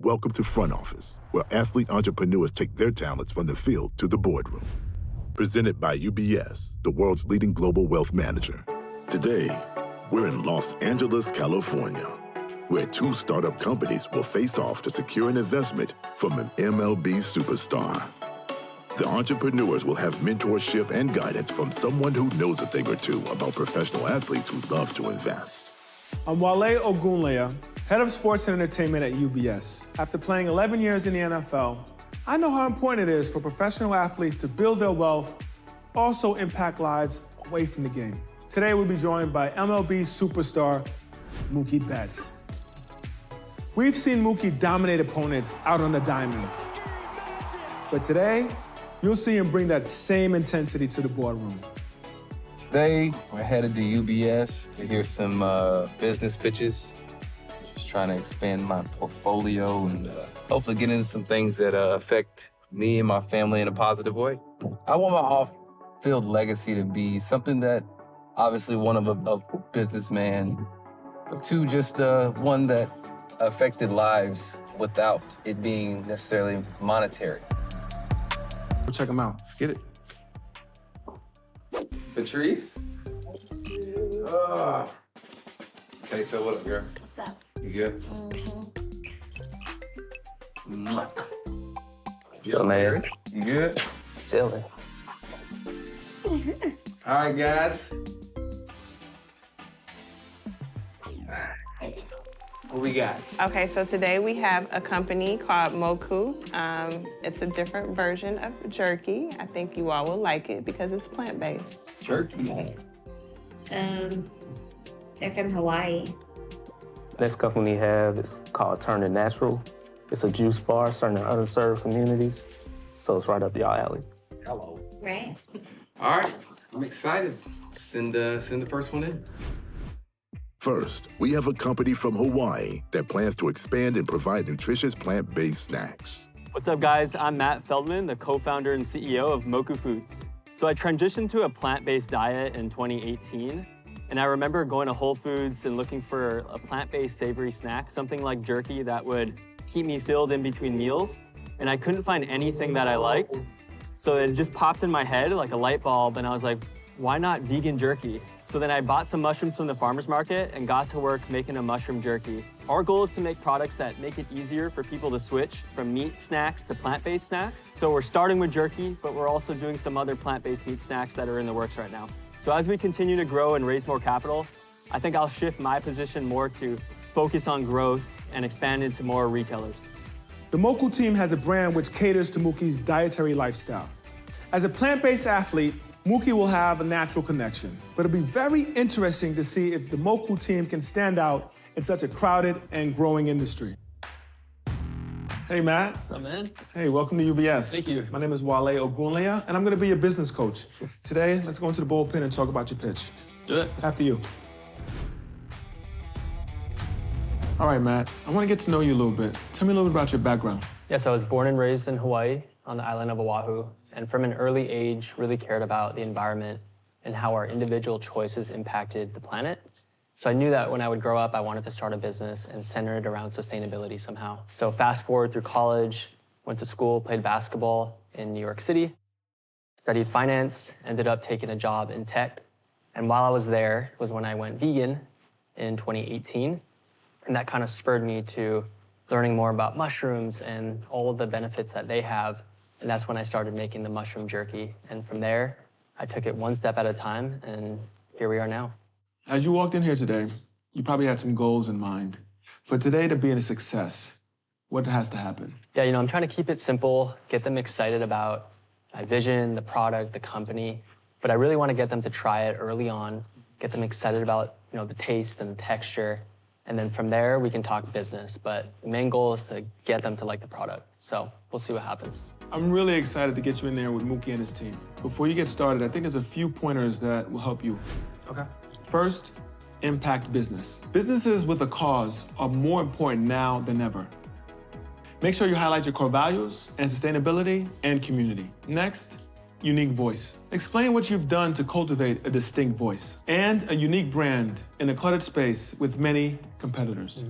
Welcome to Front Office, where athlete entrepreneurs take their talents from the field to the boardroom. Presented by UBS, the world's leading global wealth manager. Today, we're in Los Angeles, California, where two startup companies will face off to secure an investment from an MLB superstar. The entrepreneurs will have mentorship and guidance from someone who knows a thing or two about professional athletes who love to invest. I'm Wale Ogunleye, head of sports and entertainment at UBS. After playing 11 years in the NFL, I know how important it is for professional athletes to build their wealth, also impact lives away from the game. Today, we'll be joined by MLB superstar Mookie Betts. We've seen Mookie dominate opponents out on the diamond. But today, you'll see him bring that same intensity to the boardroom. Today, we're headed to UBS to hear some business pitches. Just trying to expand my portfolio and hopefully get into some things that affect me and my family in a positive way. I want my off-field legacy to be something that, obviously, one of a businessman, but two, just one that affected lives without it being necessarily monetary. We'll check him out. Let's get it. Patrice? Okay, so what up, girl? What's up? You good? So, man, You good? chilling. All right, guys. What we got? Okay, so today we have a company called Moku. It's a different version of jerky. I think you all will like it because it's plant-based. Jerky. They're from Hawaii. Next company we have is called Turning Natural. It's a juice bar serving in underserved communities, so it's right up y'all alley. Hello. Right. All right, I'm excited. Send the first one in. First, we have a company from Hawaii that plans to expand and provide nutritious plant-based snacks. What's up, guys? I'm Matt Feldman, the co-founder and CEO of Moku Foods. So I transitioned to a plant-based diet in 2018, and I remember going to Whole Foods and looking for a plant-based savory snack, something like jerky that would keep me filled in between meals, and I couldn't find anything that I liked. So it just popped in my head like a light bulb, and I was like, why not vegan jerky? So then I bought some mushrooms from the farmer's market and got to work making a mushroom jerky. Our goal is to make products that make it easier for people to switch from meat snacks to plant-based snacks. So we're starting with jerky, but we're also doing some other plant-based meat snacks that are in the works right now. So as we continue to grow and raise more capital, I think I'll shift my position more to focus on growth and expand into more retailers. The Moku team has a brand which caters to Mookie's dietary lifestyle. As a plant-based athlete, Mookie will have a natural connection, but it'll be very interesting to see if the Moku team can stand out in such a crowded and growing industry. Hey, Matt. What's up, man? Hey, welcome to UBS. Thank you. My name is Wale Ogunleye, and I'm going to be your business coach. Today, let's go into the bullpen and talk about your pitch. Let's do it. After you. All right, Matt, I want to get to know you a little bit. Tell me a little bit about your background. Yes, I was born and raised in Hawaii on the island of Oahu, and from an early age really cared about the environment and how our individual choices impacted the planet. So I knew that when I would grow up, I wanted to start a business and center it around sustainability somehow. So fast forward through college, went to school, played basketball in New York City, studied finance, ended up taking a job in tech. And while I was there was when I went vegan in 2018. And that kind of spurred me to learning more about mushrooms and all of the benefits that they have. And that's when I started making the mushroom jerky. And from there, I took it one step at a time, and here we are now. As you walked in here today, you probably had some goals in mind. For today to be a success, what has to happen? Yeah, I'm trying to keep it simple, get them excited about my vision, the product, the company. But I really want to get them to try it early on, get them excited about, the taste and the texture. And then from there, we can talk business. But the main goal is to get them to like the product. So we'll see what happens. I'm really excited to get you in there with Mookie and his team. Before you get started, I think there's a few pointers that will help you. Okay. First, impact business. Businesses with a cause are more important now than ever. Make sure you highlight your core values and sustainability and community. Next, unique voice. Explain what you've done to cultivate a distinct voice and a unique brand in a cluttered space with many competitors.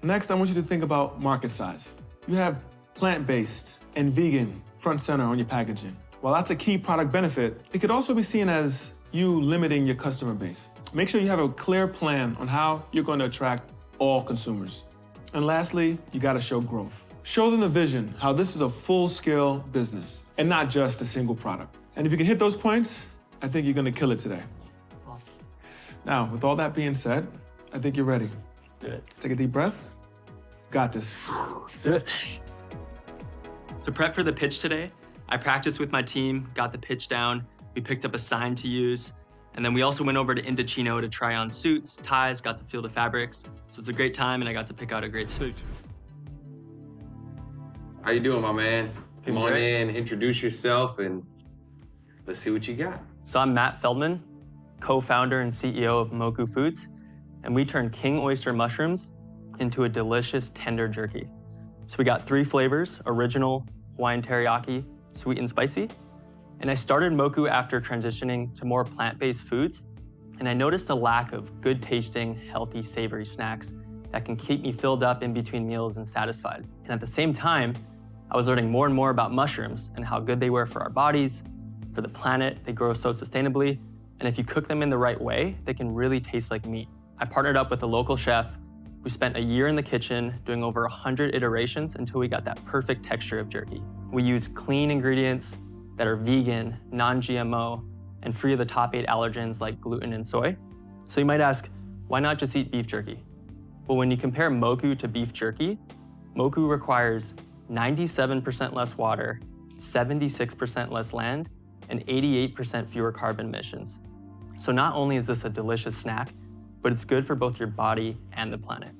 Next, I want you to think about market size. you have plant-based and vegan front center on your packaging. While that's a key product benefit, it could also be seen as you limiting your customer base. Make sure you have a clear plan on how you're going to attract all consumers. And lastly, you got to show growth. Show them the vision, how this is a full-scale business and not just a single product. And if you can hit those points, I think you're going to kill it today. Awesome. Now, with all that being said, I think you're ready. Let's do it. Let's take a deep breath. Got this. Let's do it. To prep for the pitch today, I practiced with my team, got the pitch down, we picked up a sign to use, and then we also went over to Indochino to try on suits, ties, got to feel the fabrics. So it's a great time and I got to pick out a great suit. How you doing, my man? Come on Great. in, introduce yourself, and let's see what you got. So I'm Matt Feldman, co-founder and CEO of Moku Foods, and we turned king oyster mushrooms into a delicious tender jerky. So we got 3 flavors: original, Hawaiian teriyaki, sweet and spicy. And I started Moku after transitioning to more plant-based foods, and I noticed a lack of good tasting, healthy, savory snacks that can keep me filled up in between meals and satisfied. And at the same time, I was learning more and more about mushrooms and how good they were for our bodies, for the planet. They grow so sustainably, and if you cook them in the right way, they can really taste like meat. I partnered up with a local chef. We spent a year in the kitchen doing over 100 iterations until we got that perfect texture of jerky. We use clean ingredients that are vegan, non-GMO, and free of the top 8 allergens like gluten and soy. So you might ask, why not just eat beef jerky? Well, when you compare Moku to beef jerky, Moku requires 97% less water, 76% less land, and 88% fewer carbon emissions. So not only is this a delicious snack, but it's good for both your body and the planet.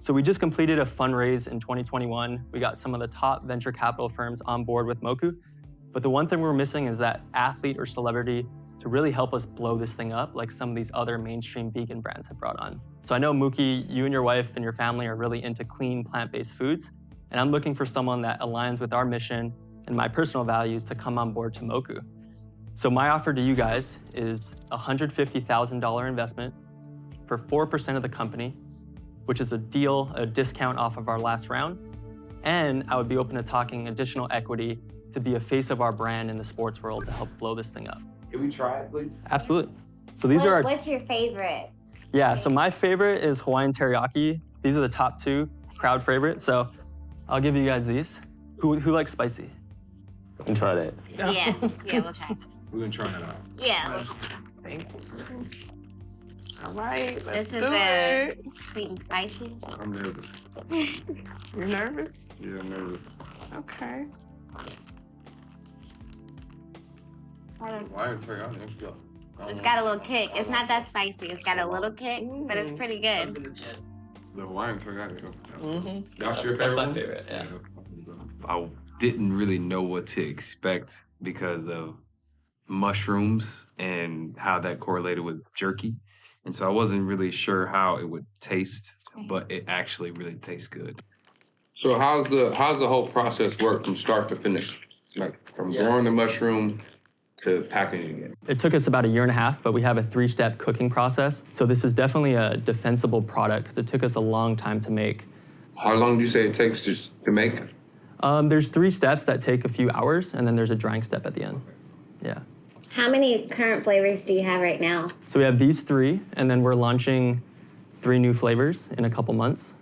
So we just completed a fundraise in 2021. We got some of the top venture capital firms on board with Moku, but the one thing we're missing is that athlete or celebrity to really help us blow this thing up like some of these other mainstream vegan brands have brought on. So I know, Mookie, you and your wife and your family are really into clean, plant-based foods, and I'm looking for someone that aligns with our mission and my personal values to come on board to Moku. So my offer to you guys is a $150,000 investment for 4% of the company, which is a discount off of our last round, and I would be open to talking additional equity to be a face of our brand in the sports world to help blow this thing up. Can we try it, please? Absolutely. So these are our... What's your favorite? Yeah, so my favorite is Hawaiian teriyaki. These are the top 2 crowd favorites, so I'll give you guys these. Who likes spicy? You can try that. Yeah, we'll try. We're gonna try it out. Yeah. Thank you. All right, let's This is do it. sweet and spicy. I'm nervous. You're nervous? Yeah, I'm nervous. Okay. Why are you It's got a little kick. It's not that spicy. It's got a little kick, but it's pretty good. The Hawaiian teriyaki. Mm-hmm. That's your favorite? That's my one? favorite, yeah. I didn't really know what to expect because of mushrooms and how that correlated with jerky. And so I wasn't really sure how it would taste, but it actually really tastes good. So how's the whole process work from start to finish? Like from growing the mushroom to packaging it? It took us about 1.5 years, but we have a 3-step cooking process. So this is definitely a defensible product because it took us a long time to make. How long do you say it takes to make? There's 3 steps that take a few hours, and then there's a drying step at the end. Yeah. How many current flavors do you have right now? So we have these 3, and then we're launching 3 new flavors in a couple months.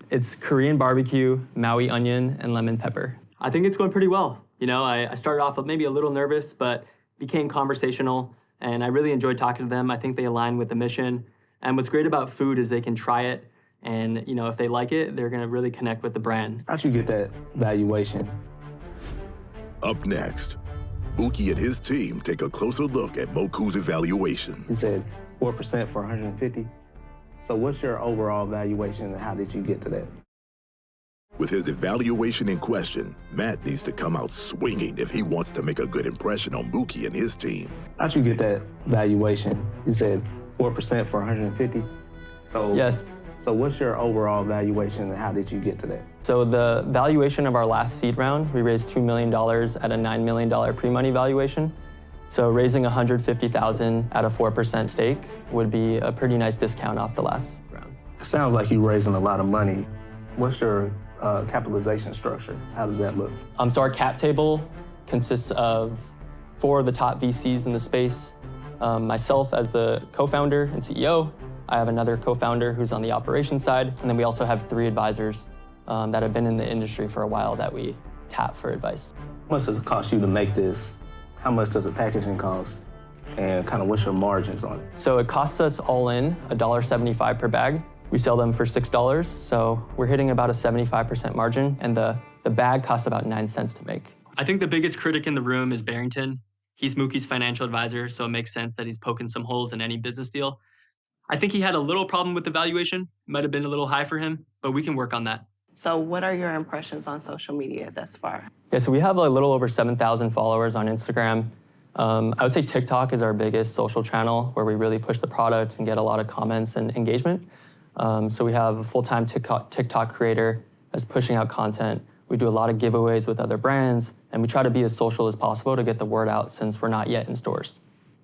It's Korean barbecue, Maui onion, and lemon pepper. I think it's going pretty well. You know, I started off maybe a little nervous, but became conversational, and I really enjoyed talking to them. I think they align with the mission. And what's great about food is they can try it, and you know, if they like it, they're gonna really connect with the brand. How'd you get that valuation? Up next, Mookie and his team take a closer look at Moku's evaluation. You said 4% for 150. So what's your overall valuation and how did you get to that? With his evaluation in question, Matt needs to come out swinging if he wants to make a good impression on Mookie and his team. How'd you get that valuation? You said 4% for 150. So Yes. So what's your overall valuation and how did you get to that? So the valuation of our last seed round, we raised $2 million at a $9 million pre-money valuation. So raising $150,000 at a 4% stake would be a pretty nice discount off the last round. It sounds like you're raising a lot of money. What's your capitalization structure? How does that look? So our cap table consists of 4 of the top VCs in the space. Myself as the co-founder and CEO. I have another co-founder who's on the operations side. And then we also have 3 advisors that have been in the industry for a while that we tap for advice. How much does it cost you to make this? How much does the packaging cost? And kind of what's your margins on it? So it costs us all in $1.75 per bag. We sell them for $6, so we're hitting about a 75% margin, and the bag costs about 9 cents to make. I think the biggest critic in the room is Barrington. He's Mookie's financial advisor, so it makes sense that he's poking some holes in any business deal. I think he had a little problem with the valuation. Might have been a little high for him, but we can work on that. So what are your impressions on social media thus far? Yeah, so we have a little over 7,000 followers on Instagram. I would say TikTok is our biggest social channel where we really push the product and get a lot of comments and engagement. So we have a full-time TikTok creator that's pushing out content. We do a lot of giveaways with other brands, and we try to be as social as possible to get the word out since we're not yet in stores.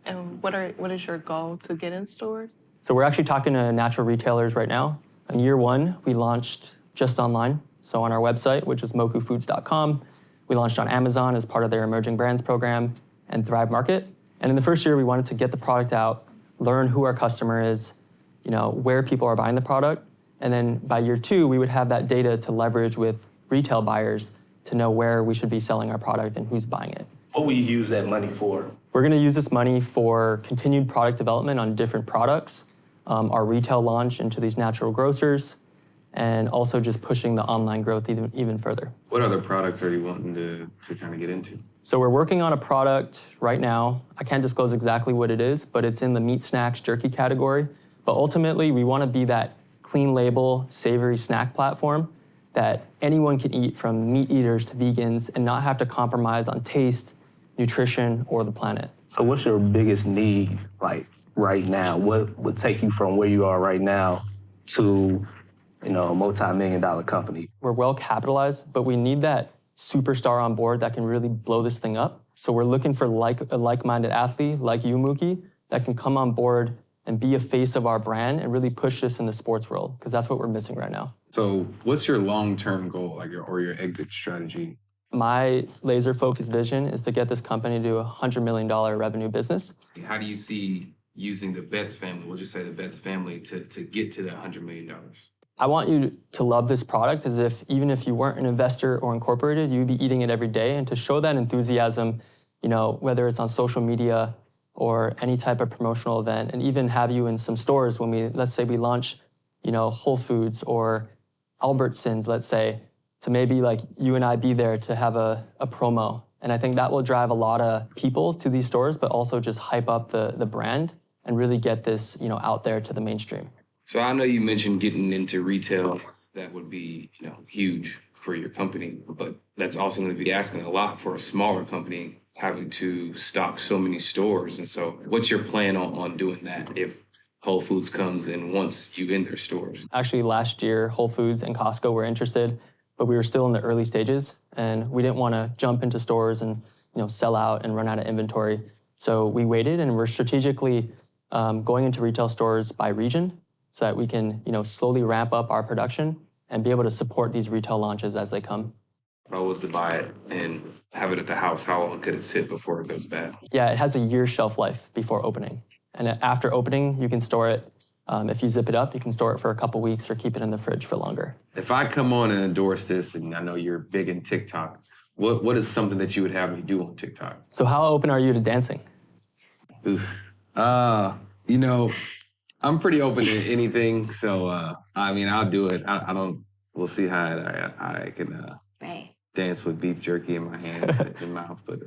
And what is your goal to get in stores? So we're actually talking to natural retailers right now. In year 1, we launched just online. So on our website, which is mokufoods.com, we launched on Amazon as part of their emerging brands program and Thrive Market. And in the first year, we wanted to get the product out, learn who our customer is, where people are buying the product. And then by year 2, we would have that data to leverage with retail buyers to know where we should be selling our product and who's buying it. What will you use that money for? We're going to use this money for continued product development on different products, our retail launch into these natural grocers, and also just pushing the online growth even further. What other products are you wanting to kind of get into? So we're working on a product right now. I can't disclose exactly what it is, but it's in the meat snacks jerky category. But ultimately, we want to be that clean label, savory snack platform that anyone can eat, from meat eaters to vegans, and not have to compromise on taste, nutrition, or the planet. So what's your biggest need, like, right now? What would take you from where you are right now to, a multi-million-dollar company? We're well capitalized, but we need that superstar on board that can really blow this thing up. So we're looking for a like-minded athlete like you, Mookie, that can come on board and be a face of our brand and really push this in the sports world, because that's what we're missing right now. So what's your long-term goal, or your exit strategy? My laser-focused vision is to get this company to a $100 million revenue business. How do you see using the Betts family, we'll just say the Betts family, to get to that $100 million? I want you to love this product as if, even if you weren't an investor or incorporated, you'd be eating it every day, and to show that enthusiasm, whether it's on social media or any type of promotional event, and even have you in some stores when let's say we launch, Whole Foods or Albertsons, let's say, to maybe like you and I be there to have a promo. And I think that will drive a lot of people to these stores, but also just hype up the brand and really get this, out there to the mainstream. So I know you mentioned getting into retail. That would be, huge for your company, but that's also going to be asking a lot for a smaller company, having to stock so many stores. And so what's your plan on doing that if Whole Foods comes and wants you in their stores? Actually, last year, Whole Foods and Costco were interested, but we were still in the early stages, and we didn't want to jump into stores and sell out and run out of inventory. So we waited, and we're strategically going into retail stores by region so that we can slowly ramp up our production and be able to support these retail launches as they come. If I was to buy it and have it at the house, how long could it sit before it goes bad? Yeah, it has a year shelf life before opening. And after opening, you can store it. If you zip it up, you can store it for a couple weeks or keep it in the fridge for longer. If I come on and endorse this, and I know you're big in TikTok, what is something that you would have me do on TikTok? So how open are you to dancing? Oof. I'm pretty open to anything. So, I'll do it. We'll see how I can dance with beef jerky in my hands and mouth, but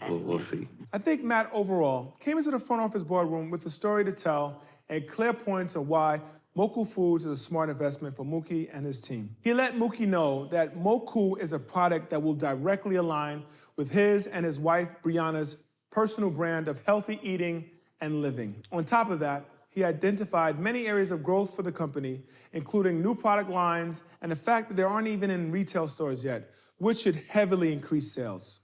we'll see. I think Matt overall came into the front office boardroom with a story to tell and clear points of why Moku Foods is a smart investment for Mookie and his team. He let Mookie know that Moku is a product that will directly align with his and his wife Brianna's personal brand of healthy eating and living. On top of that, he identified many areas of growth for the company, including new product lines and the fact that they aren't even in retail stores yet, which should heavily increase sales.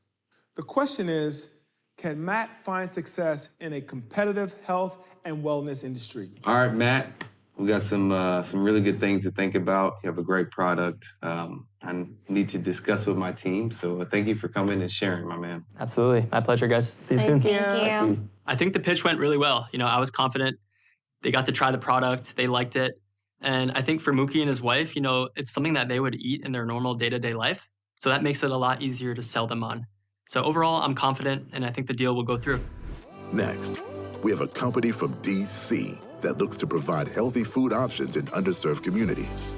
The question is, can Matt find success in a competitive health and wellness industry? All right, Matt, We got some really good things to think about. You have a great product. I need to discuss with my team. So thank you for coming and sharing, my man. Absolutely. My pleasure, guys. See you soon. Thank you. I think the pitch went really well. I was confident. They got to try the product. They liked it. And I think for Mookie and his wife, it's something that they would eat in their normal day-to-day life. So that makes it a lot easier to sell them on. So overall, I'm confident, and I think the deal will go through. Next, we have a company from D.C. that looks to provide healthy food options in underserved communities.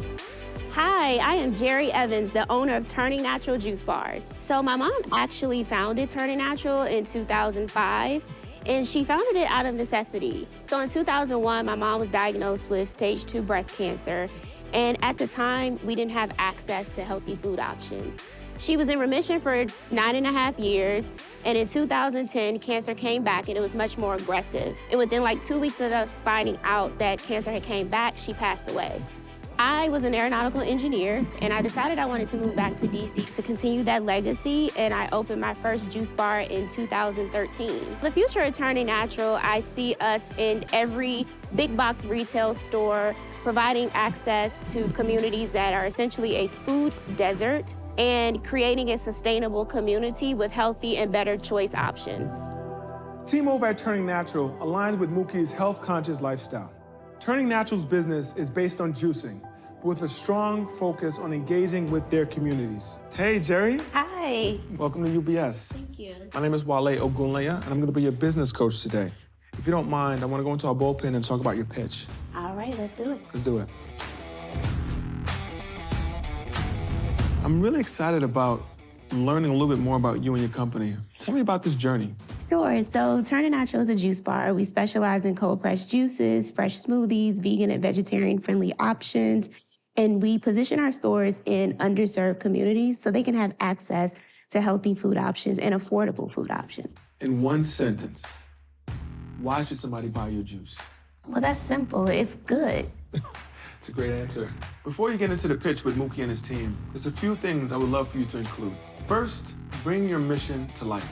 Hi, I am Jerry Evans, the owner of Turning Natural Juice Bars. So my mom actually founded Turning Natural in 2005, and she founded it out of necessity. So in 2001, my mom was diagnosed with stage 2 breast cancer, and at the time, we didn't have access to healthy food options. She was in remission for 9.5 years, and in 2010, cancer came back, and it was much more aggressive. And within like 2 weeks of us finding out that cancer had came back, she passed away. I was an aeronautical engineer, and I decided I wanted to move back to DC to continue that legacy, and I opened my first juice bar in 2013. The future of Turning Natural, I see us in every big box retail store, providing access to communities that are essentially a food desert, and creating a sustainable community with healthy and better choice options. Team over at Turning Natural aligns with Mookie's health-conscious lifestyle. Turning Natural's business is based on juicing, with a strong focus on engaging with their communities. Hey, Jerry. Hi. Welcome to UBS. Thank you. My name is Wale Ogunleya, and I'm going to be your business coach today. If you don't mind, I want to go into our bullpen and talk about your pitch. All right, let's do it. Let's do it. I'm really excited about learning a little bit more about you and your company. Tell me about this journey. Sure. So Turning Natural is a juice bar. We specialize in cold-pressed juices, fresh smoothies, vegan and vegetarian-friendly options, and we position our stores in underserved communities so they can have access to healthy food options and affordable food options. In one sentence, why should somebody buy your juice? Well, that's simple. It's good. It's a great answer. Before you get into the pitch with Mookie and his team, there's a few things I would love for you to include. First, bring your mission to life.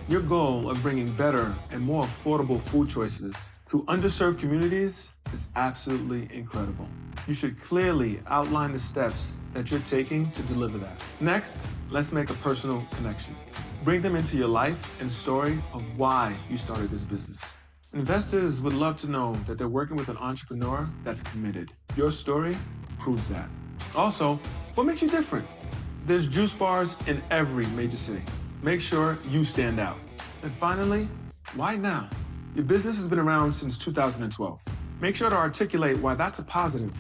Your goal of bringing better and more affordable food choices to underserved communities is absolutely incredible. You should clearly outline the steps that you're taking to deliver that. Next, let's make a personal connection. Bring them into your life and story of why you started this business. Investors would love to know that they're working with an entrepreneur that's committed. Your story proves that. Also, what makes you different? There's juice bars in every major city. Make sure you stand out. And finally, why now? Your business has been around since 2012. Make sure to articulate why that's a positive.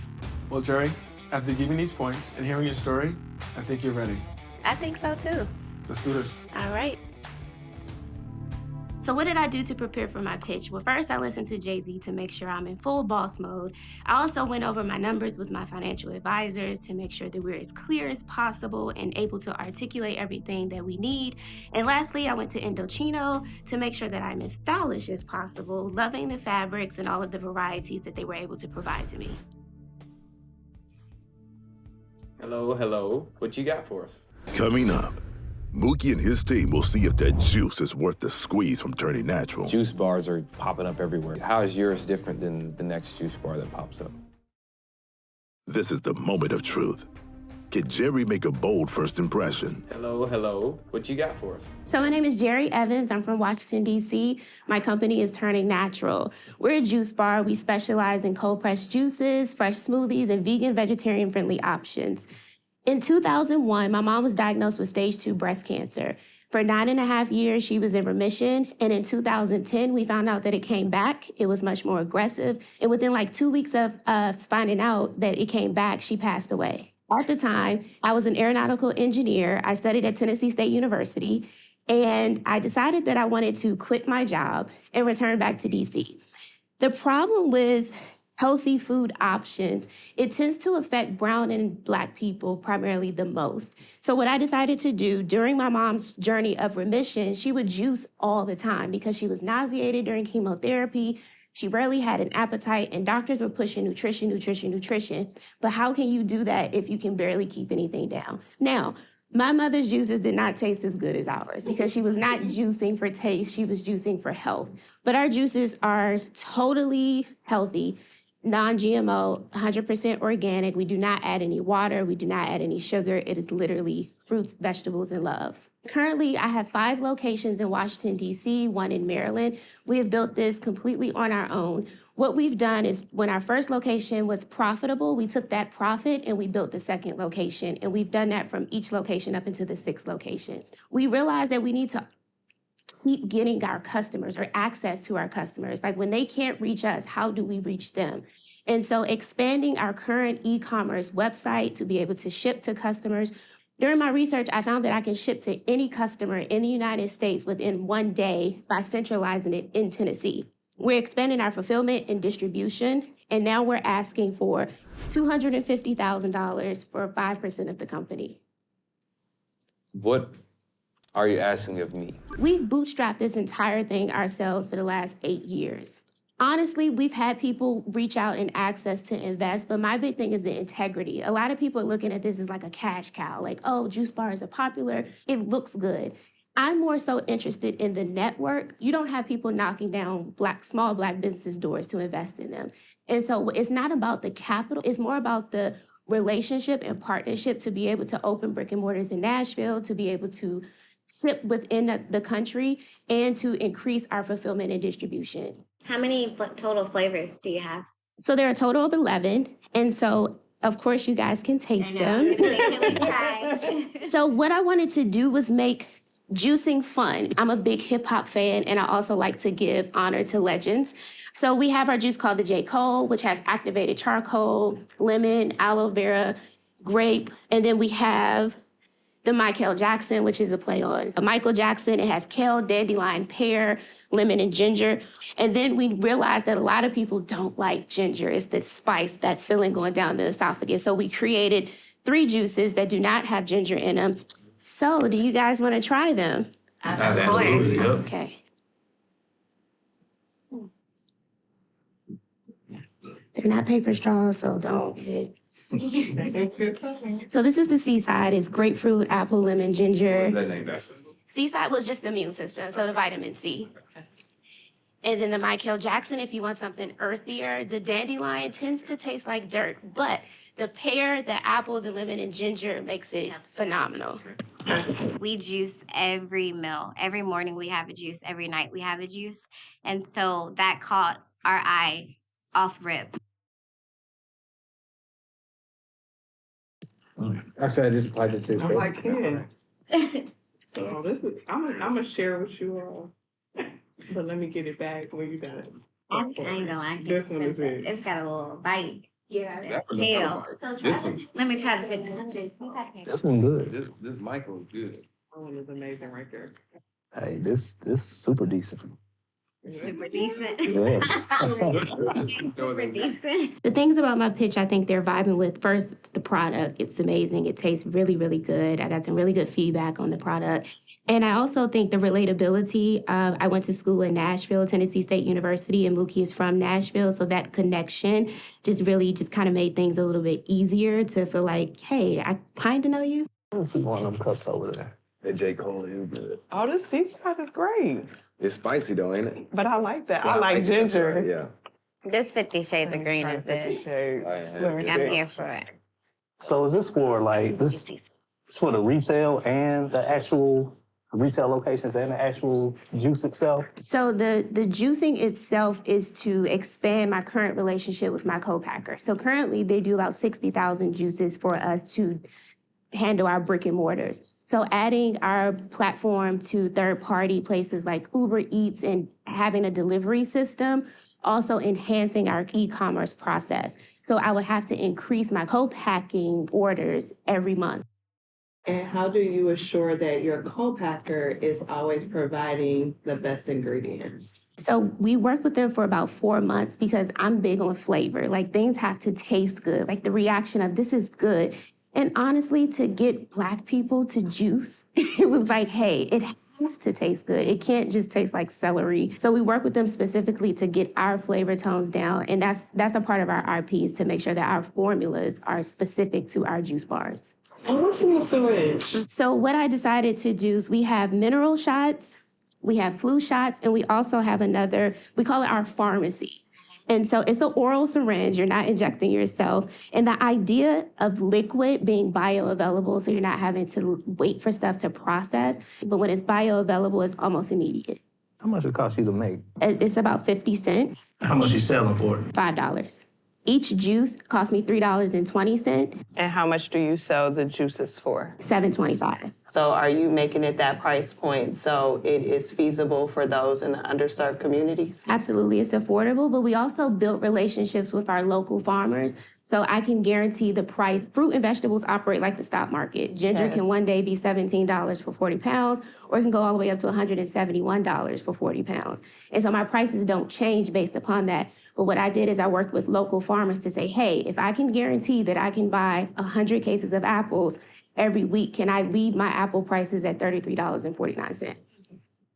Well, Jerry, after giving these points and hearing your story, I think you're ready. I think so too. Let's do this. All right. So what did I do to prepare for my pitch? Well, first I listened to Jay-Z to make sure I'm in full boss mode. I also went over my numbers with my financial advisors to make sure that we're as clear as possible and able to articulate everything that we need. And lastly, I went to Indochino to make sure that I'm as stylish as possible, loving the fabrics and all of the varieties that they were able to provide to me. Hello. What you got for us? Coming up, Mookie and his team will see if that juice is worth the squeeze from Turning Natural. Juice bars are popping up everywhere. How is yours different than the next juice bar that pops up? This is the moment of truth. Can Jerry make a bold first impression? Hello. What you got for us? So my name is Jerry Evans. I'm from Washington, D.C. My company is Turning Natural. We're a juice bar. We specialize in cold-pressed juices, fresh smoothies, and vegan, vegetarian-friendly options. In 2001, my mom was diagnosed with stage 2 breast cancer. For 9.5 years, she was in remission. And in 2010, we found out that it came back. It was much more aggressive. And within like 2 weeks of us finding out that it came back, she passed away. At the time, I was an aeronautical engineer. I studied at Tennessee State University. And I decided that I wanted to quit my job and return back to DC. The problem with healthy food options, it tends to affect brown and Black people primarily the most. So what I decided to do during my mom's journey of remission, she would juice all the time because she was nauseated during chemotherapy. She rarely had an appetite, and doctors were pushing nutrition. But how can you do that if you can barely keep anything down? Now, my mother's juices did not taste as good as ours because she was not juicing for taste, she was juicing for health. But our juices are totally healthy. Non-GMO, 100% organic. We do not add any water. We do not add any sugar. It is literally fruits, vegetables, and love. Currently, I have 5 locations in Washington, D.C., 1 in Maryland. We have built this completely on our own. What we've done is when our first location was profitable, we took that profit and we built the second location. And we've done that from each location up into the 6th location. We realized that we need to keep getting our customers or access to our customers. Like when they can't reach us, how do we reach them? And so expanding our current e-commerce website to be able to ship to customers. During my research, I found that I can ship to any customer in the United States within 1 day by centralizing it in Tennessee. We're expanding our fulfillment and distribution, and now we're asking for $250,000 for 5% of the company. What are you asking of me? We've bootstrapped this entire thing ourselves for the last 8 years. Honestly, we've had people reach out and ask us to invest, but my big thing is the integrity. A lot of people are looking at this as like a cash cow, like, oh, juice bars are popular, it looks good. I'm more so interested in the network. You don't have people knocking down small black businesses' doors to invest in them. And so it's not about the capital, it's more about the relationship and partnership to be able to open brick and mortars in Nashville, to be able to ship within the country, and to increase our fulfillment and distribution. How many total flavors do you have? So there are a total of 11. And so, of course, you guys can taste them. Can we try? So what I wanted to do was make juicing fun. I'm a big hip hop fan, and I also like to give honor to legends. So we have our juice called the J. Cole, which has activated charcoal, lemon, aloe vera, grape, and then we have the Michael Jackson, which is a play on Michael Jackson. It has kale, dandelion, pear, lemon, and ginger. And then we realized that a lot of people don't like ginger. It's the spice, that feeling going down the esophagus. So we created 3 juices that do not have ginger in them. So do you guys want to try them? Absolutely. Yep. Okay. They're not paper straws, so don't get So this is the Seaside. It's grapefruit, apple, lemon, ginger. What's that name back? Seaside was just the immune system, so the vitamin C. And then the Michael Jackson, if you want something earthier, the dandelion tends to taste like dirt, but the pear, the apple, the lemon, and ginger makes it phenomenal. We juice every meal. Every morning we have a juice. Every night we have a juice. And so that caught our eye off rip. Actually, I just applied it to. I'm like, yeah. So this is, I'm gonna share with you all, but let me get it back when you got it. I ain't gonna lie. This one is it. It's got a little bite. Yeah. Kale. This one. Let me try the 50. This one good. This Michael is good. That one is amazing right there. Hey, this super decent. Super decent. Yeah. Super decent. The things about my pitch I think they're vibing with, first, it's the product. It's amazing. It tastes really, really good. I got some really good feedback on the product. And I also think the relatability. I went to school in Nashville, Tennessee State University, and Mookie is from Nashville. So that connection just really just kind of made things a little bit easier to feel like, hey, I kind of know you. Let's see one of them cups over there. That J. Cole is good. Oh, this Seaside is great. It's spicy though, ain't it? But I like that. Yeah, I like ginger. Yeah. This 50 Shades of Green is it. Let me I'm see. here for it. So is this for like this? It's for the retail and the actual retail locations and the actual juice itself? So the juicing itself is to expand my current relationship with my co-packer. So currently they do about 60,000 juices for us to handle our brick and mortars. So adding our platform to third-party places like Uber Eats and having a delivery system, also enhancing our e-commerce process. So I would have to increase my co-packing orders every month. And how do you assure that your co-packer is always providing the best ingredients? So we worked with them for about 4 months because I'm big on flavor. Like things have to taste good. Like the reaction of this is good. And honestly, to get Black people to juice, it was like, hey, it has to taste good. It can't just taste like celery. So we work with them specifically to get our flavor tones down. And that's a part of our RP is to make sure that our formulas are specific to our juice bars. And what's in the syringe? So what I decided to do is we have mineral shots, we have flu shots, and we also have another, we call it our pharmacy. And so it's an oral syringe. You're not injecting yourself. And the idea of liquid being bioavailable, so you're not having to wait for stuff to process. But when it's bioavailable, it's almost immediate. How much it cost you to make? It's about 50 cents. How much you selling for? $5. Each juice cost me $3.20. And how much do you sell the juices for? $7.25. So are you making it that price point so it is feasible for those in the underserved communities? Absolutely, it's affordable, but we also built relationships with our local farmers. So I can guarantee the price. Fruit and vegetables operate like the stock market. Ginger can one day be $17 for 40 pounds, or it can go all the way up to $171 for 40 pounds. And so my prices don't change based upon that. But what I did is I worked with local farmers to say, hey, if I can guarantee that I can buy 100 cases of apples every week, can I leave my apple prices at $33.49?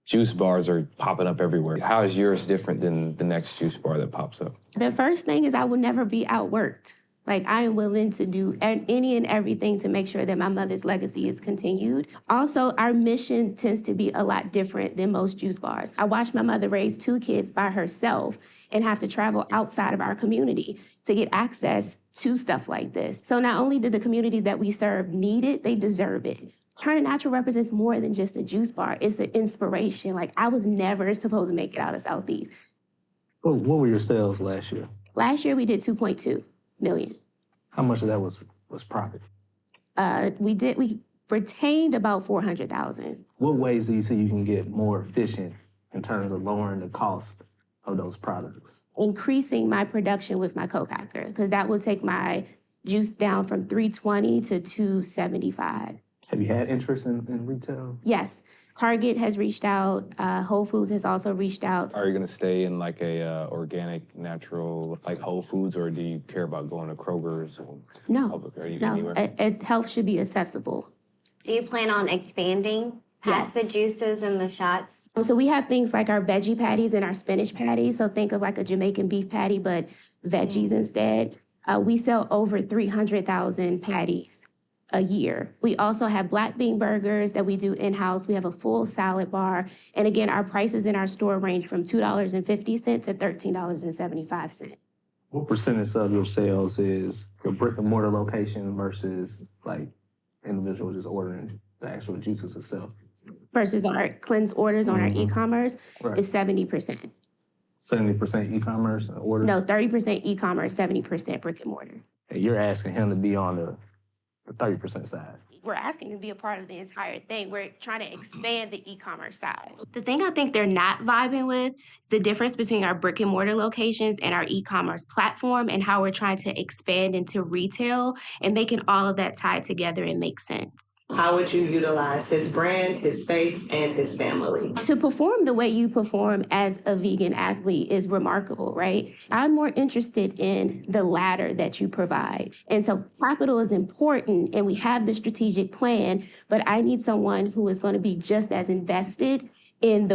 Juice bars are popping up everywhere. How is yours different than the next juice bar that pops up? The first thing is I will never be outworked. Like, I am willing to do any and everything to make sure that my mother's legacy is continued. Also, our mission tends to be a lot different than most juice bars. I watched my mother raise 2 kids by herself and have to travel outside of our community to get access to stuff like this. So not only do the communities that we serve need it, they deserve it. Turning Natural represents more than just a juice bar. It's the inspiration. Like, I was never supposed to make it out of Southeast. What were your sales last year? Last year, we did 2.2 million. How much of that was profit? We retained about 400,000. What ways do you see you can get more efficient in terms of lowering the cost of those products? Increasing my production with my co-packer, because that will take my juice down from 320 to 275. Have you had interest in retail? Yes. Target has reached out. Whole Foods has also reached out. Are you gonna stay in like a organic, natural, like Whole Foods, or do you care about going to Kroger's? Or No, Public, or no. anywhere? Health should be accessible. Do you plan on expanding past the juices and the shots? So we have things like our veggie patties and our spinach patties. So think of like a Jamaican beef patty, but veggies instead. We sell over 300,000 patties a year. We also have black bean burgers that we do in-house. We have a full salad bar. And again, our prices in our store range from $2.50 to $13.75. What percentage of your sales is your brick and mortar location versus like individuals just ordering the actual juices itself? Versus our cleanse orders on our e-commerce is 70%. 70% e-commerce orders? No, 30% e-commerce, 70% brick and mortar. And you're asking him to be on the 30% side. We're asking to be a part of the entire thing. We're trying to expand the e-commerce side. The thing I think they're not vibing with is the difference between our brick and mortar locations and our e-commerce platform and how we're trying to expand into retail and making all of that tie together and make sense. How would you utilize his brand, his space, and his family? To perform the way you perform as a vegan athlete is remarkable, right? I'm more interested in the ladder that you provide. And so capital is important and we have the strategic plan, but I need someone who is going to be just as invested in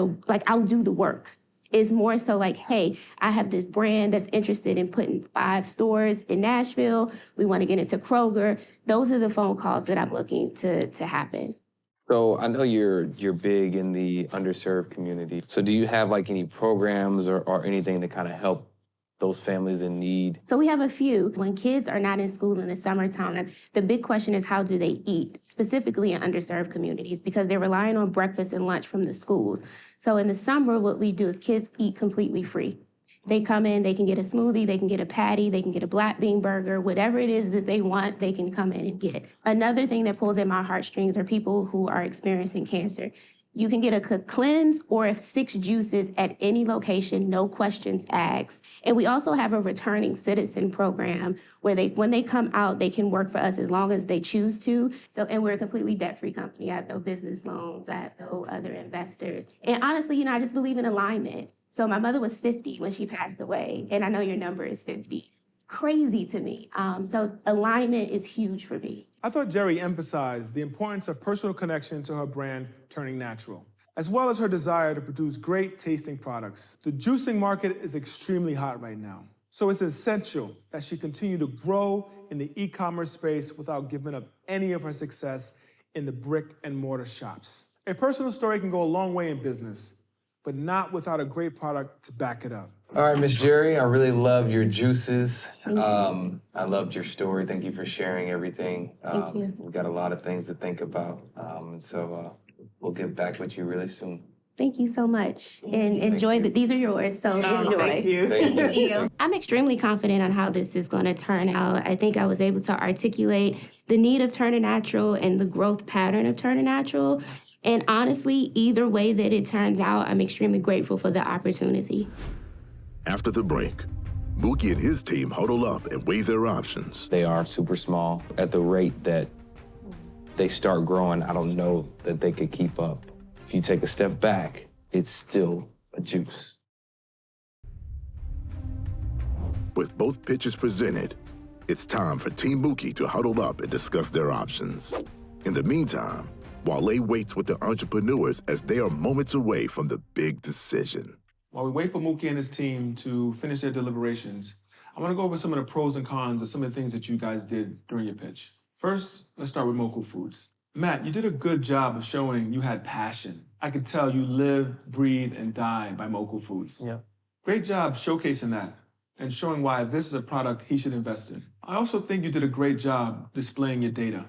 I'll do the work. It's more so like, hey, I have this brand that's interested in putting 5 stores in Nashville. We want to get into Kroger. Those are the phone calls that I'm looking to happen. So I know you're big in the underserved community. So do you have like any programs or anything to kind of help those families in need? So we have a few. When kids are not in school in the summertime, the big question is how do they eat, specifically in underserved communities, because they're relying on breakfast and lunch from the schools. So in the summer, what we do is kids eat completely free. They come in, they can get a smoothie, they can get a patty, they can get a black bean burger, whatever it is that they want, they can come in and get. Another thing that pulls at my heartstrings are people who are experiencing cancer. You can get a cleanse or 6 juices at any location, no questions asked. And we also have a returning citizen program where when they come out, they can work for us as long as they choose to. And we're a completely debt-free company. I have no business loans. I have no other investors. And honestly, I just believe in alignment. So my mother was 50 when she passed away, and I know your number is 50. Crazy to me. So alignment is huge for me. I thought Jerry emphasized the importance of personal connection to her brand, Turning Natural, as well as her desire to produce great tasting products. The juicing market is extremely hot right now, so it's essential that she continue to grow in the e-commerce space without giving up any of her success in the brick and mortar shops. A personal story can go a long way in business, but not without a great product to back it up. All right, Miss Jerry, I really loved your juices. I loved your story. Thank you for sharing everything. Thank you. We got a lot of things to think about. We'll get back with you really soon. Thank you so much. And enjoy these are yours, so enjoy. Thank you. Thank you. I'm extremely confident on how this is going to turn out. I think I was able to articulate the need of Turning Natural and the growth pattern of Turning Natural. And honestly, either way that it turns out, I'm extremely grateful for the opportunity. After the break, Mookie and his team huddle up and weigh their options. They are super small. At the rate that they start growing, I don't know that they could keep up. If you take a step back, it's still a juice. With both pitches presented, it's time for Team Mookie to huddle up and discuss their options. In the meantime, Wale waits with the entrepreneurs as they are moments away from the big decision. While we wait for Mookie and his team to finish their deliberations, I want to go over some of the pros and cons of some of the things that you guys did during your pitch. First, let's start with Moku Foods. Matt, you did a good job of showing you had passion. I could tell you live, breathe, and die by Moku Foods. Yeah. Great job showcasing that and showing why this is a product he should invest in. I also think you did a great job displaying your data.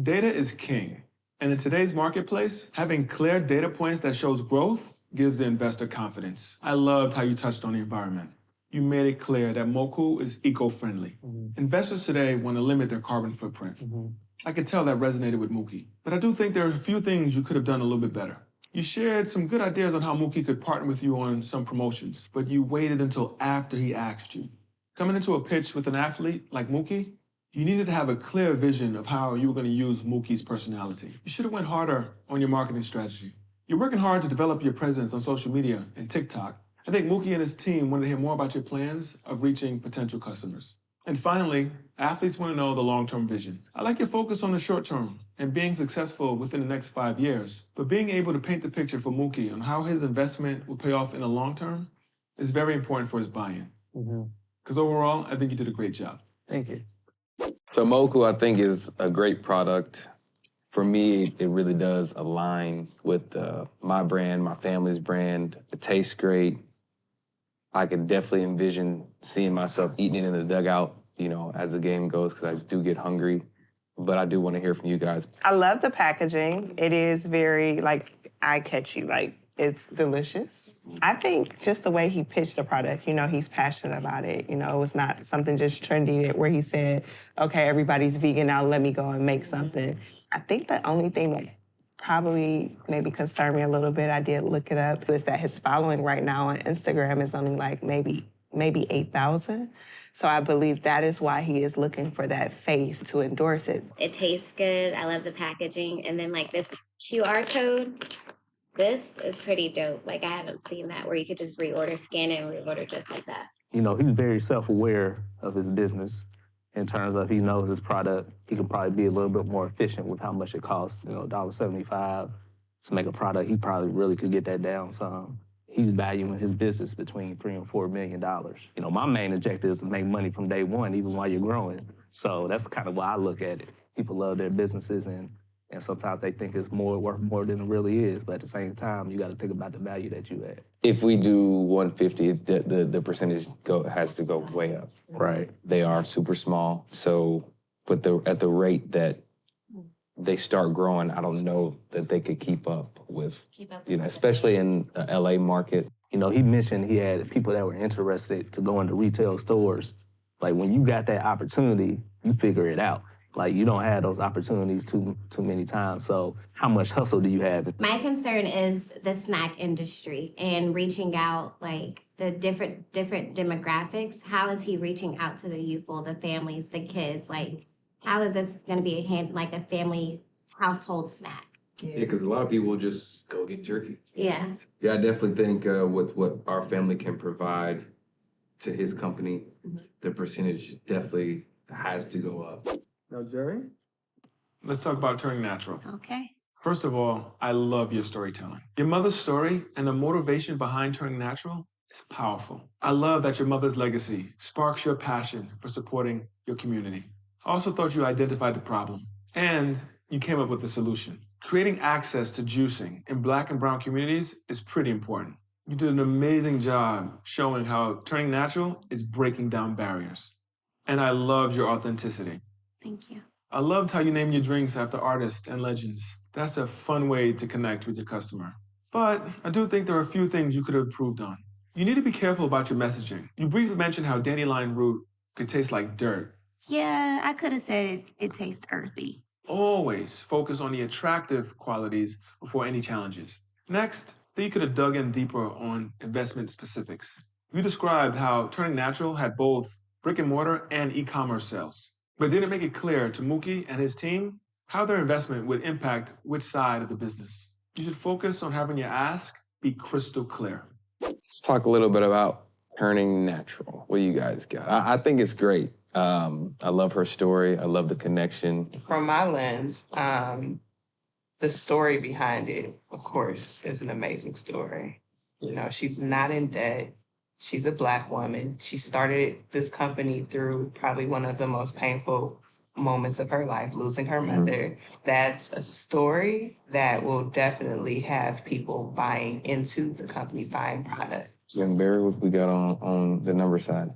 Data is king. And in today's marketplace, having clear data points that shows growth gives the investor confidence. I loved how you touched on the environment. You made it clear that Moku is eco-friendly. Investors today want to limit their carbon footprint. I could tell that resonated with Mookie. But I do think there are a few things you could have done a little bit better. You shared some good ideas on how Mookie could partner with you on some promotions, but you waited until after he asked you. Coming into a pitch with an athlete like Mookie, you needed to have a clear vision of how you were going to use Mookie's personality. You should have went harder on your marketing strategy. You're working hard to develop your presence on social media and TikTok. I think Mookie and his team want to hear more about your plans of reaching potential customers. And finally, athletes want to know the long-term vision. I like your focus on the short term and being successful within the next 5 years, but being able to paint the picture for Mookie on how his investment will pay off in the long term is very important for his buy-in. Because overall, I think you did a great job. Thank you. So Moku, I think, is a great product. For me, it really does align with my brand, my family's brand. It tastes great. I can definitely envision seeing myself eating it in the dugout, you know, as the game goes, because I do get hungry. But I do want to hear from you guys. I love the packaging. It is very, eye-catchy. It's delicious. I think just the way he pitched the product, you know, he's passionate about it. You know, it was not something just trendy where he said, okay, everybody's vegan now, let me go and make something. I think the only thing that probably maybe concerned me a little bit, I did look it up, is that his following right now on Instagram is only maybe 8,000. So I believe that is why he is looking for that face to endorse it. It tastes good. I love the packaging. And then this QR code, this is pretty dope. I haven't seen that where you could just reorder, scan it, and reorder just like that. You know, he's very self-aware of his business in terms of he knows his product. He can probably be a little bit more efficient with how much it costs, you know, $1.75 to make a product. He probably really could get that down some. He's valuing his business between $3 and $4 million. You know, my main objective is to make money from day one, even while you're growing. So that's kind of why I look at it. People love their businesses, and sometimes they think it's worth more than it really is. But at the same time, you got to think about the value that you add. If we do 150, the percentage has to go way up. Right. They are super small. So, but at the rate that they start growing, I don't know that they could keep up with, you know, especially in the LA market. You know, he mentioned he had people that were interested to go into retail stores. When you got that opportunity, you figure it out. You don't have those opportunities too many times. So how much hustle do you have? My concern is the snack industry and reaching out, the different demographics. How is he reaching out to the youthful, the families, the kids? How is this going to be a family household snack? Yeah, because a lot of people just go get jerky. Yeah. Yeah, I definitely think with what our family can provide to his company, the percentage definitely has to go up. Now, Jerry, let's talk about Turning Natural. Okay. First of all, I love your storytelling. Your mother's story and the motivation behind Turning Natural is powerful. I love that your mother's legacy sparks your passion for supporting your community. I also thought you identified the problem and you came up with a solution. Creating access to juicing in Black and brown communities is pretty important. You did an amazing job showing how turning natural is breaking down barriers. And I loved your authenticity. Thank you. I loved how you named your drinks after artists and legends. That's a fun way to connect with your customer. But I do think there are a few things you could have improved on. You need to be careful about your messaging. You briefly mentioned how dandelion root could taste like dirt. Yeah, I could have said it tastes earthy. Always focus on the attractive qualities before any challenges. Next, I think you could have dug in deeper on investment specifics. You described how turning natural had both brick and mortar and e-commerce sales, but didn't make it clear to Mookie and his team how their investment would impact which side of the business. You should focus on having your ask be crystal clear. Let's talk a little bit about turning natural. What do you guys got? I think it's great. I love her story. I love the connection. From my lens, the story behind it, of course, is an amazing story. You know, she's not in debt. She's a Black woman. She started this company through probably one of the most painful moments of her life, losing her mother. That's a story that will definitely have people buying into the company, buying product. Young Barry, what we got on the number side?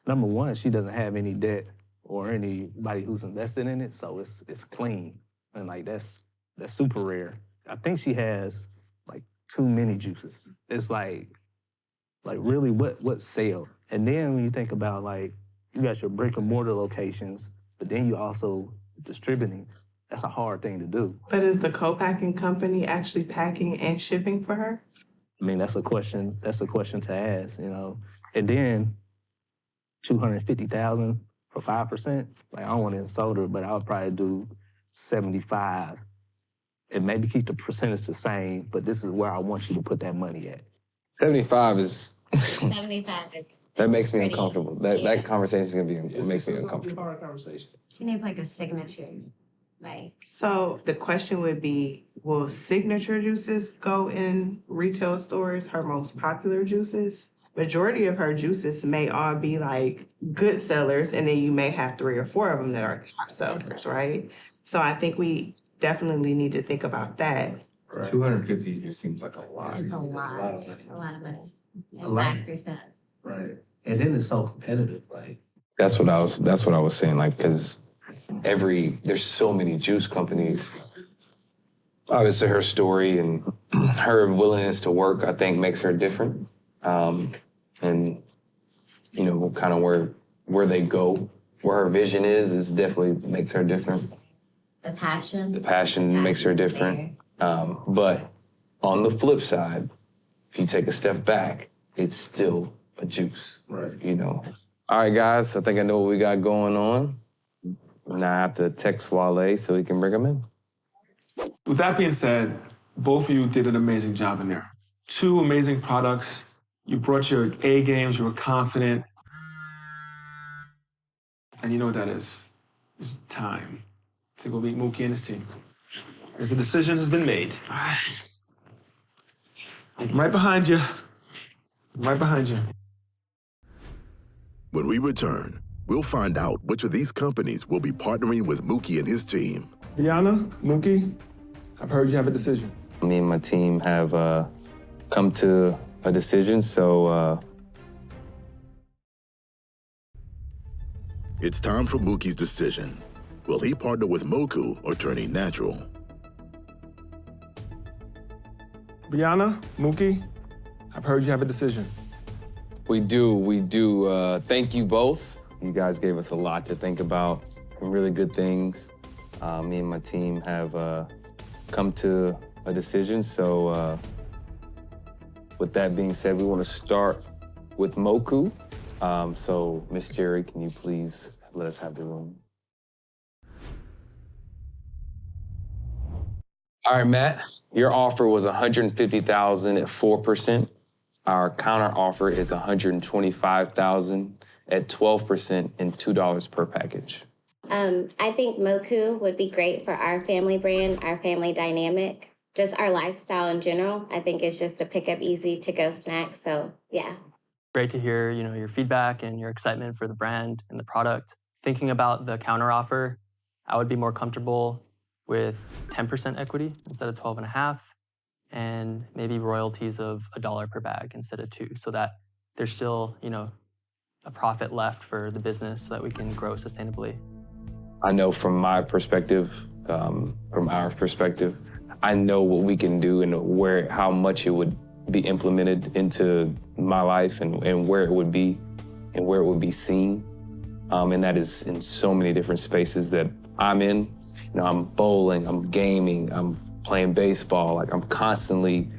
Number one, she doesn't have any debt or anybody who's invested in it, so it's clean. And like that's super rare. I think she has like too many juices. It's like really what sell? And then when you think about like you got your brick and mortar locations, but then you also distributing. That's a hard thing to do. But is the co-packing company actually packing and shipping for her? I mean, that's a question to ask, you know. And then 250,000 for 5%. Like I don't want to insult her, but I would probably do 75 and maybe keep the percentage the same, but this is where I want you to put that money at. 75 is 75 is that makes me pretty- uncomfortable. That conversation is gonna be makes me uncomfortable. Hard conversation. She needs like a signature. Like, So the question would be, will signature juices go in retail stores, her most popular juices? Majority of her juices may all be like good sellers, and then you may have 3 or 4 of them that are top sellers, right? So I think we definitely need to think about that. Right. 250 just seems like a lot. it's a lot of money. A lot. 5%. Right. And then it's so competitive, like. That's what I was saying, like, because there's so many juice companies. Obviously, her story and her willingness to work, I think, makes her different. And, you know, kind of where they go, where her vision is definitely makes her different. The passion. The passion makes her different. But on the flip side, if you take a step back, it's still a juice, Right. you know. All right, guys, I think I know what we got going on. Now I have to text Wale so he can bring him in. With that being said, both of you did an amazing job in there. 2 amazing products. You brought your A games, you were confident. And you know what that is. It's time to go meet Mookie and his team. As the decision has been made. I'm right behind you. I'm right behind you. When we return, we'll find out which of these companies will be partnering with Mookie and his team. Brianna, Mookie, I've heard you have a decision. Me and my team have come to a decision, so It's time for Mookie's decision. Will he partner with Moku or turning natural? Brianna, Mookie, I've heard you have a decision. we do. Thank you both. You guys gave us a lot to think about, some really good things. Me and my team have come to a decision, so with that being said, we want to start with Moku. So, Miss Jerry, can you please let us have the room? All right, Matt, your offer was $150,000 at 4%. Our counter offer is $125,000 at 12% and $2 per package. I think Moku would be great for our family brand, our family dynamic, just our lifestyle in general. I think it's just a pick up, easy to go snack. So yeah. Great to hear, your feedback and your excitement for the brand and the product. Thinking about the counteroffer, I would be more comfortable with 10% equity instead of 12.5. and maybe royalties of $1 per bag instead of $2, so that there's still, a profit left for the business so that we can grow sustainably. I know from my perspective, from our perspective, I know what we can do and how much it would be implemented into my life and where it would be and where it would be seen. And that is in so many different spaces that I'm in. I'm bowling, I'm gaming, I'm playing baseball. Like I'm constantly,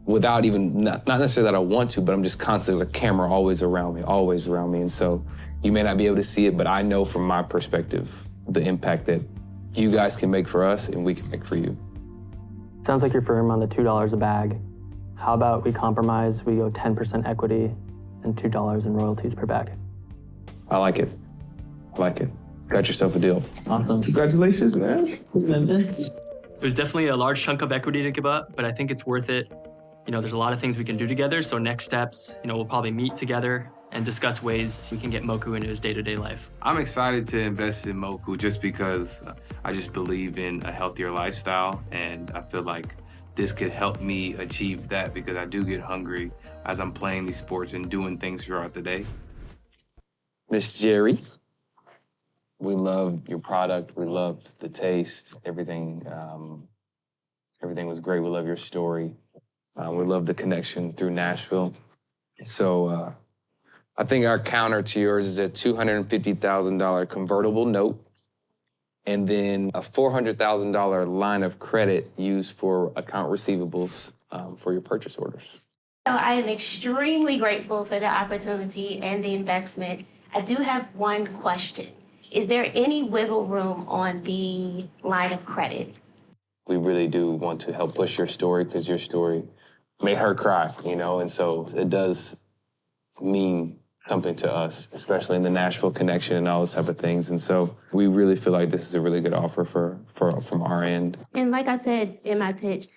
without even, not necessarily that I want to, but I'm just constantly, there's a camera always around me. And so you may not be able to see it, but I know from my perspective, the impact that you guys can make for us and we can make for you. Sounds like you're firm on the $2 a bag. How about we compromise, we go 10% equity and $2 in royalties per bag? I like it. Got yourself a deal. Awesome. Congratulations, man. It was definitely a large chunk of equity to give up, but I think it's worth it. There's a lot of things we can do together, so next steps, we'll probably meet together and discuss ways we can get Moku into his day-to-day life. I'm excited to invest in Moku just because I just believe in a healthier lifestyle, and I feel like this could help me achieve that because I do get hungry as I'm playing these sports and doing things throughout the day. Miss Jerry, we loved your product. We loved the taste. Everything was great. We love your story. We love the connection through Nashville. So I think our counter to yours is a $250,000 convertible note and then a $400,000 line of credit used for account receivables for your purchase orders. So I am extremely grateful for the opportunity and the investment. I do have one question. Is there any wiggle room on the line of credit? We really do want to help push your story because your story made her cry, and so it does mean something to us, especially in the Nashville connection and all those type of things. And so we really feel like this is a really good offer from our end. And like I said in my pitch,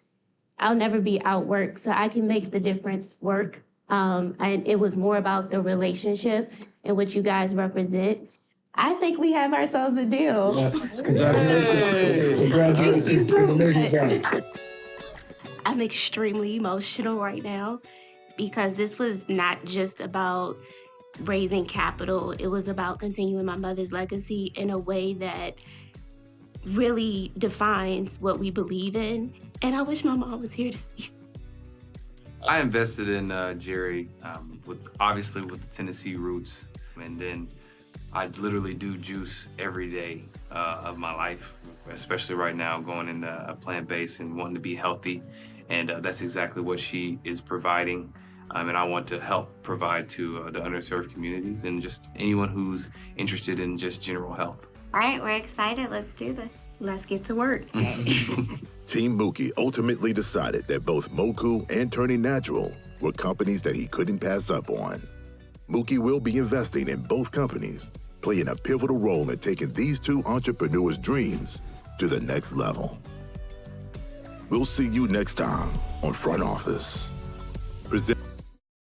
I'll never be outworked, so I can make the difference work. And it was more about the relationship and what you guys represent. I think we have ourselves a deal. Yes, congratulations. Congratulations. Thank you so much. I'm extremely emotional right now because this was not just about raising capital. It was about continuing my mother's legacy in a way that really defines what we believe in. And I wish my mom was here to see. I invested in Jerry, obviously with the Tennessee roots, and then I literally do juice every day of my life, especially right now going into a plant-based and wanting to be healthy. And that's exactly what she is providing. And I want to help provide to the underserved communities and just anyone who's interested in just general health. All right, we're excited. Let's do this. Let's get to work. Team Mookie ultimately decided that both Moku and Turning Natural were companies that he couldn't pass up on. Mookie will be investing in both companies, playing a pivotal role in taking these two entrepreneurs' dreams to the next level. We'll see you next time on Front Office. Present